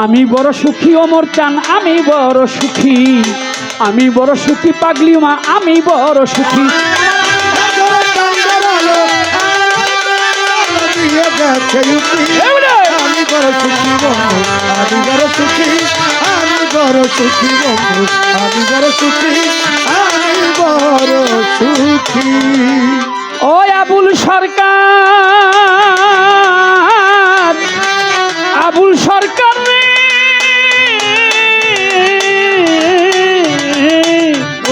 আমি বড় সুখী ওমর চান, আমি বড় সুখী, আমি বড় সুখী পাগলি মা, আমি বড় সুখী। আমি বড় সুখী বন্ধু, আমি বড় সুখী, আমি বড় সুখী বন্ধু, আমি বড় সুখী, আমি বড় সুখী। ও আবুল সরকার, আবুল সরকার রে,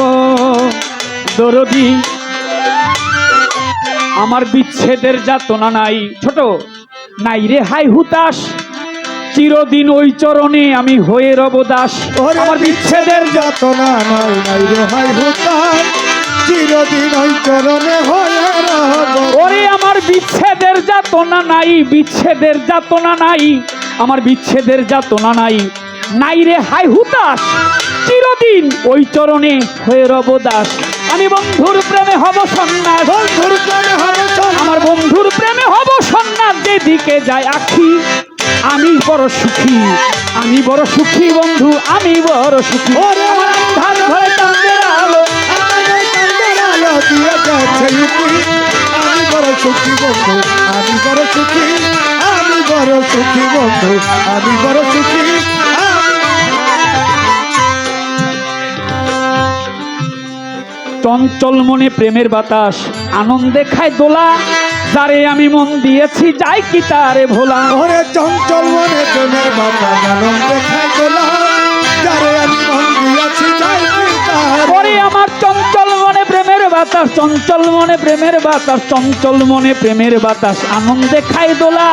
ও দরদি, আমার বিচ্ছেদের যাতনা নাই ছোট নাই রে হাই হুতাশ, চিরদিন ওই চরণে আমি হয়ে রব দাস। আমার বিচ্ছেদের যাতনা নাই, নাই রে হাই হুতাশ, চিরদিন ওই চরণে হয়ে রব। ওরে আমার বিচ্ছেদের যাতনা নাই, বিচ্ছেদের যাতনা নাই, আমার বিচ্ছেদের যাতনা নাই, নাই রে হাই হুতাশ, চিরদিন ওই চরণে হয়ে রব দাস। আমি বন্ধুর প্রেমে হব সন্ন্যাস, বন্ধুর প্রেমে হব সন্ন্যাস, আমার বন্ধুর প্রেমে হব সন্ন্যাস, যেদিকে যায় আখি আমি বড় সুখী, আমি বড় সুখী বন্ধু, আমি বড় সুখী। আমার আন্ধার ঘরে চাঁদের আলো, আলো দিয়ে গেছে উকি, আমি বড় সুখী বন্ধু, আমি বড় সুখী, আমি বড় সুখী বন্ধু, আমি বড় সুখী। চঞ্চল মনে প্রেমের বাতাস আনন্দে খায় দোলা, যারে আমি মন দিয়েছি যাই কি তারে ভোলা। ওরে চঞ্চল মনে প্রেমের বাতাস আনন্দে খায় দোলা, যারে আমি মন দিয়েছি যাই কি তারে। ওরে আমার চঞ্চল মনে প্রেমের বাতাস, চঞ্চল মনে প্রেমের বাতাস, চঞ্চল মনে প্রেমের বাতাস আনন্দে খায় দোলা,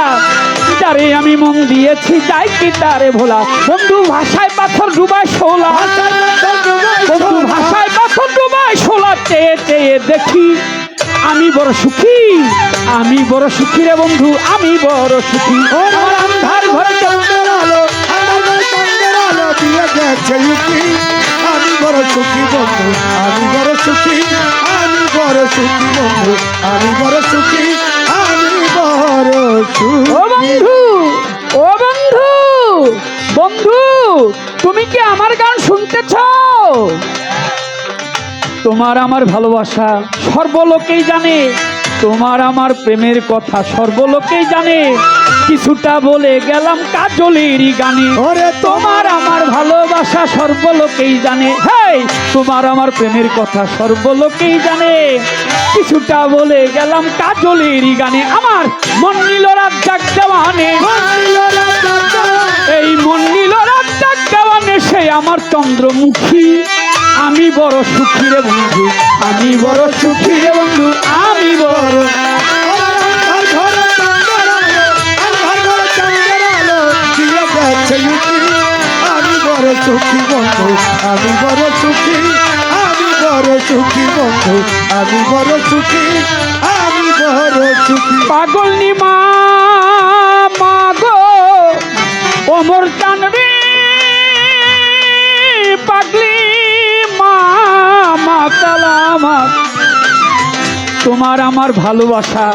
যারে আমি মন দিয়েছি যাই কি তারে ভোলা। বন্ধু ভাষায় পাথর ডুবায় শোলা, বন্ধু ভাষায় পাথর ডুবায় শোলা, চেয়ে চেয়ে দেখি আমি বড় সুখী, আমি বড় সুখী রে বন্ধু, আমি বড় সুখী। আমার আন্ধার ঘরে চাঁদের আলো, আমার ঘরে চাঁদের আলো দিয়ে গেছে উকি, আমি বড় সুখী বন্ধু, আমি বড় সুখী, আমি বড় সুখী বন্ধু, আমি বড় সুখী, আমি বড় সুখী। ও বন্ধু, ও বন্ধু, বন্ধু তুমি কি আমার গান শুনতেছ? তোমার আমার ভালোবাসা সর্বলোকেই জানে, তোমার আমার প্রেমের কথা সর্বলোকেই জানে, কিছুটা বলে গেলাম কাজলেরই গানে। ওরে তোমার আমার ভালোবাসা সর্বলোকেই জানে, হেই তোমার আমার প্রেমের কথা সর্বলোকেই জানে, কিছুটা বলে গেলাম কাজলেরই গানে। আমার মন নীল রাত জাগ দেওয়ানে, এই মন নীল রাত জাগ দেওয়ানে, সে আমার চন্দ্রমুখী, আমি বড় সুখী রে বন্ধু, আমি বড় সুখী রে বন্ধু, আমি বড়। আমি বড় সুখী বন্ধু, আমি বড় সুখী, আমি বড় সুখী বন্ধু, আমি বড় সুখী, আমি বড় সুখী। পাগল নি মা মাগো ওমর চান রে, পাগলি মা মাতালামা, তোমার আমার ভালোবাসা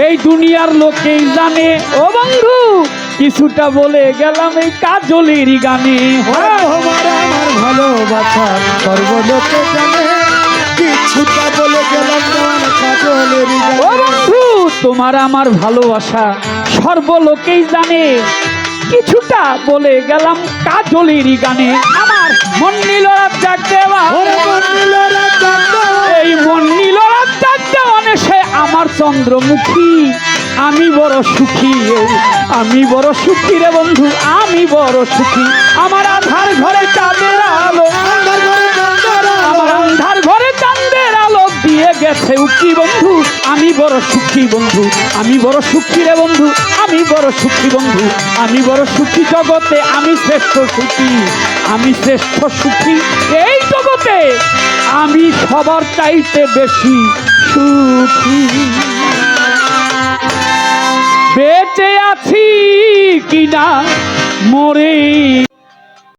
এই দুনিয়ার লোকেই জানে। ও বন্ধু কিছুটা বলে গেলাম এই কাজলেরই গানে। তোমার আমার ভালোবাসা সর্বলোকে জানে, কিছুটা বলে গেলাম তোমার কাজলেরই গানে। ও বন্ধু তোমার আমার ভালোবাসা সর্বলোকেই জানে, কিছুটা বলে গেলাম কাজলেরই গানে। আমার মন নীল রাত জাগ দেওয়া, এই মন নীল রাত জাগ দেওয়ানে, সে আমার চন্দ্রমুখী, আমি বড় সুখী, আমি বড় সুখী রে বন্ধু, আমি বড় সুখী। আমার আধার ঘরে চাঁদের আলো, আমার আন্ধার ঘরে চাঁদের আলো দিয়ে গেছে উকি বন্ধু, আমি বড় সুখী বন্ধু, আমি বড় সুখী রে বন্ধু, আমি বড় সুখী বন্ধু, আমি বড় সুখী জগতে, আমি শ্রেষ্ঠ সুখী, আমি শ্রেষ্ঠ সুখী এই জগতে, আমি সবার চাইতে বেশি সুখী। বেঁচে আছি কিনা মরে